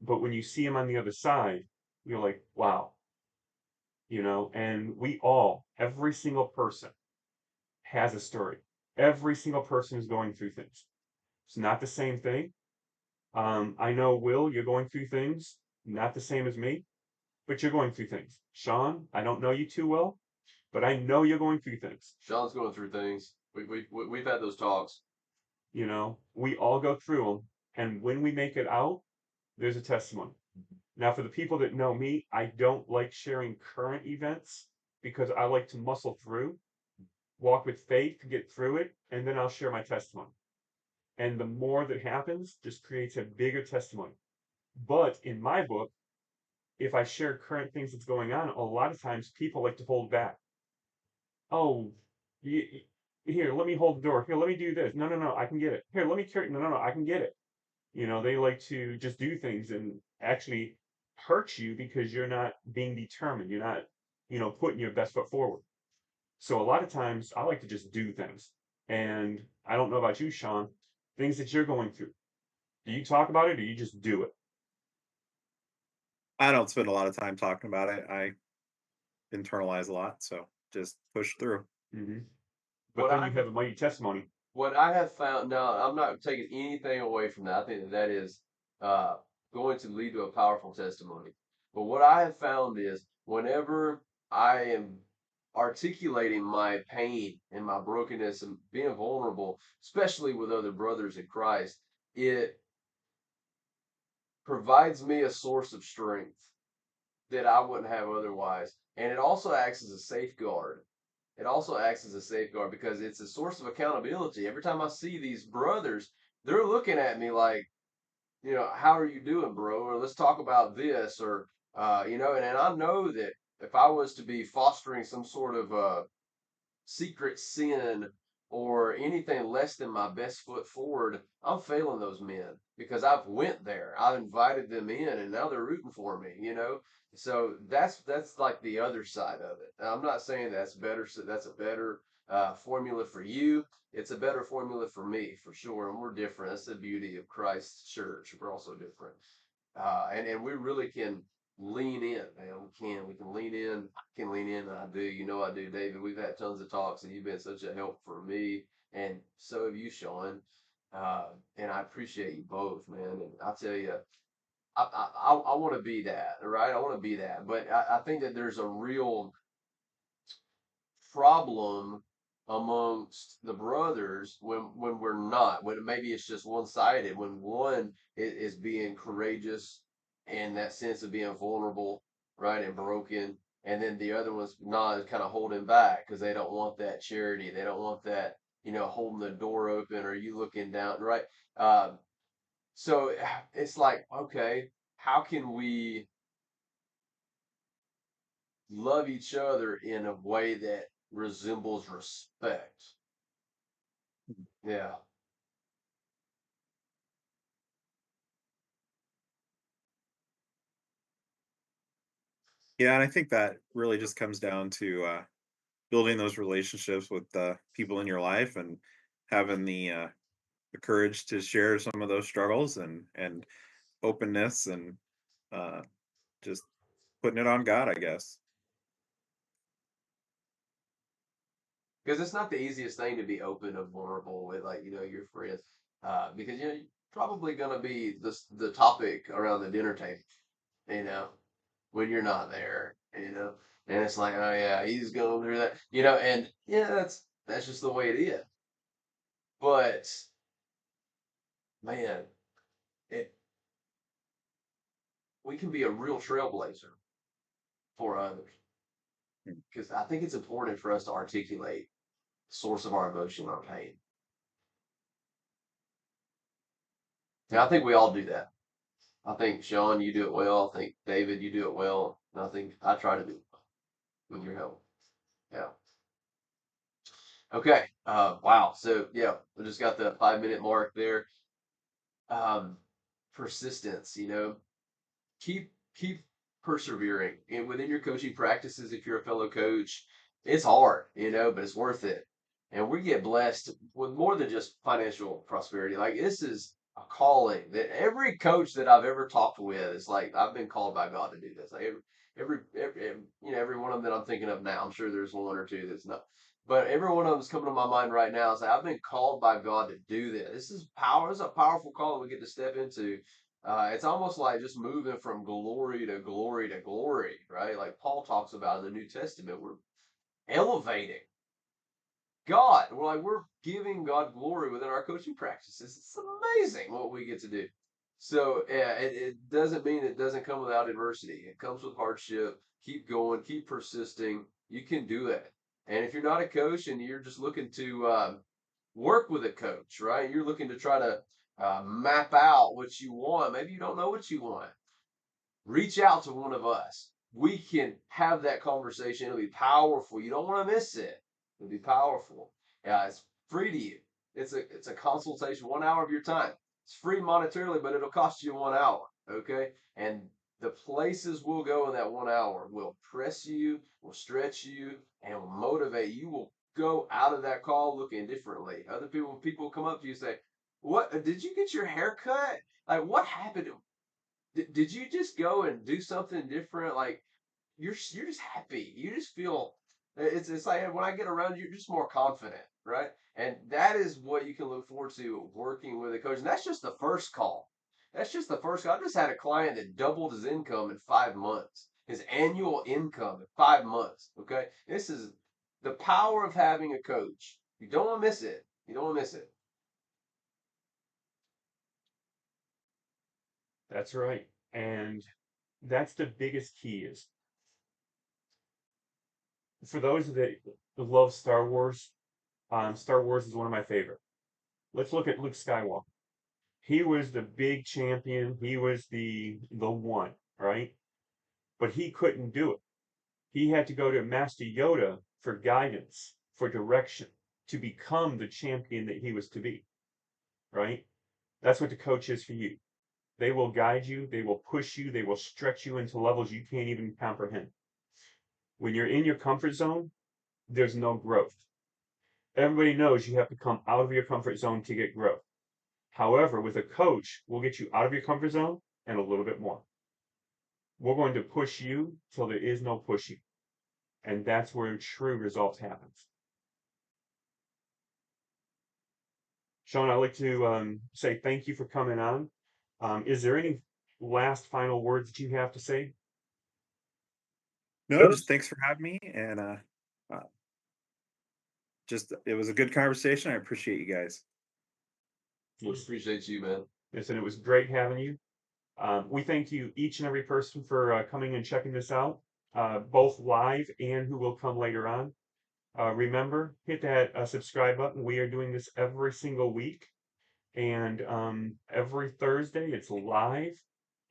but when you see them on the other side, you're like, wow, and we all, every single person has a story. Every single person is going through things. It's not the same thing. I know, Will, you're going through things, not the same as me, but you're going through things. Sean, I don't know you too well, but I know you're going through things. Sean's going through things. We've had those talks. We all go through them. And when we make it out, there's a testimony. Now, for the people that know me, I don't like sharing current events because I like to muscle through, walk with faith to get through it, and then I'll share my testimony. And the more that happens just creates a bigger testimony. But in my book, if I share current things that's going on, a lot of times people like to hold back. Oh, here, let me hold the door. Here, let me do this. No, no, no, I can get it. Here, let me carry. No, no, no, I can get it. They like to just do things and actually hurt you because you're not being determined. You're not, putting your best foot forward. So a lot of times I like to just do things. And I don't know about you, Sean, things that you're going through. Do you talk about it or you just do it? I don't spend a lot of time talking about it. I internalize a lot, so just push through. Hmm. But What then I you have a mighty testimony. what I have found, no, I'm not taking anything away from that. I think that is uh, going to lead to a powerful testimony. But what I have found is whenever I am articulating my pain and my brokenness and being vulnerable, especially with other brothers in Christ, it provides me a source of strength that I wouldn't have otherwise. And it also acts as a safeguard. It also acts as a safeguard because it's a source of accountability. Every time I see these brothers, they're looking at me like, how are you doing, bro? Or let's talk about this, or and I know that if I was to be fostering some sort of secret sin or anything less than my best foot forward, I'm failing those men because I've went there. I've invited them in and now they're rooting for me. So that's like the other side of it. I'm not saying that's better, so that's a better formula for you. It's a better formula for me for sure. And we're different. That's the beauty of Christ's church. We're also different. And we really can lean in, man. We can lean in. I can lean in. And I do. I do, David. We've had tons of talks, and you've been such a help for me, and so have you, Sean. And I appreciate you both, man. And I tell you, I want to be that, right? I want to be that, but I think that there's a real problem amongst the brothers when we're not, when maybe it's just one-sided, when one is being courageous in that sense of being vulnerable, right, and broken, and then the other one's not, kind of holding back because they don't want that charity, they don't want that, holding the door open or you looking down, right? So it's like, okay, how can we love each other in a way that resembles respect? Yeah. Yeah, and I think that really just comes down to building those relationships with the people in your life and having the courage to share some of those struggles and openness and uh, just putting it on God, I guess. Because it's not the easiest thing to be open and vulnerable with, like, your friends, because you're probably gonna be the topic around the dinner table, you know, when you're not there, and it's like, oh yeah, he's going through that, and yeah, that's just the way it is. But man, it we can be a real trailblazer for others, Mm. because I think it's important for us to articulate the source of our emotion, our pain. And I think we all do that. I think Sean, you do it well. I think David, you do it well. And I think I try to do it with your help. Yeah. Okay. Wow. So yeah, we just got the 5 minute mark there. Um, persistence. Keep persevering and within your coaching practices. If you're a fellow coach, it's hard, but it's worth it. And we get blessed with more than just financial prosperity. Like, this is a calling that every coach that I've ever talked with is like, I've been called by God to do this. Like, every one of them that I'm thinking of now, I'm sure there's one or two that's not, but every one of them is coming to my mind right now. It's like, I've been called by God to do this. This is power. This is a powerful call that we get to step into. It's almost like just moving from glory to glory to glory, right? Like Paul talks about in the New Testament, we're elevating God. We're giving God glory within our coaching practices. It's amazing what we get to do. So yeah, it doesn't mean it doesn't come without adversity. It comes with hardship. Keep going, keep persisting. You can do it. And if you're not a coach and you're just looking to work with a coach, right? You're looking to try to map out what you want. Maybe you don't know what you want. Reach out to one of us. We can have that conversation. It'll be powerful. You don't want to miss it. It'll be powerful. Yeah, it's free to you. It's a consultation, 1 hour of your time. It's free monetarily, but it'll cost you 1 hour. Okay, and the places we'll go in that 1 hour will press you, will stretch you, and will motivate you. Will go out of that call looking differently. Other people come up to you and say, "What did you get your hair cut? Like, what happened? Did you just go and do something different? Like, you're just happy. You just feel it's like when I get around you, you're just more confident, right? And that is what you can look forward to working with a coach. And that's just the first call. That's just the first call. I just had a client that doubled his income in 5 months, his annual income in 5 months. Okay, this is the power of having a coach. You don't want to miss it. You don't want to miss it. That's right. And that's the biggest key is for those that love Star Wars, Star Wars is one of my favorite. Let's look at Luke Skywalker. He was the big champion. He was the one, right? But he couldn't do it. He had to go to Master Yoda for guidance, for direction, to become the champion that he was to be, right? That's what the coach is for you. They will guide you, they will push you, they will stretch you into levels you can't even comprehend. When you're in your comfort zone, there's no growth. Everybody knows you have to come out of your comfort zone to get growth. However, with a coach, we'll get you out of your comfort zone and a little bit more. We're going to push you till there is no pushing. And that's where true results happens. Sean, I'd like to say thank you for coming on. Is there any last final words that you have to say? No, just thanks for having me, and uh, just it was a good conversation. I appreciate you guys. We appreciate you, man. Yes, and it was great having you. We thank you, each and every person, for coming and checking this out, both live and who will come later on. Remember, hit that subscribe button. We are doing this every single week. And every Thursday, it's live,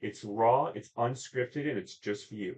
it's raw, it's unscripted, and it's just for you.